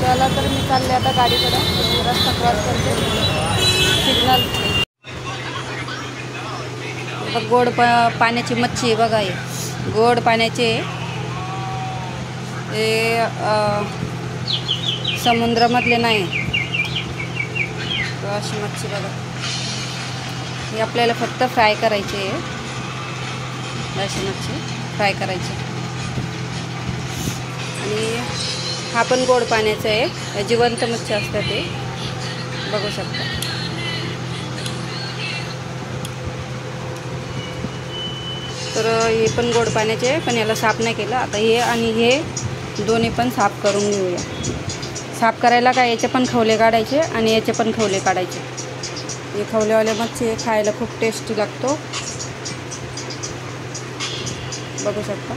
त्याला तर मी चालले आता गाडीकडे, रस्ता क्रॉस करते सिग्नल. गोड पाण्याची मच्छी आहे बघा, हे गोड पाण्याचे हे समुद्रामधले नाही. अशी मच्छी बघा, ही आपल्याला फक्त फ्राय करायची आहे. अशी मच्छी फ्राय करायची. आणि हा पण गोड पाण्याचा आहे, जिवंत मच्छी असतात ते बघू शकता. तर हे पण गोड पाण्याचे आहे, पण याला साफ नाही केलं. आता हे आणि हे दोन्ही पण साफ करून घेऊया. साफ करायला काय, याचे पण खवले काढायचे आणि याचे पण खवले काढायचे. हे खवलेवाले मच्छी खायला खूप टेस्टी लागतो बघू शकता.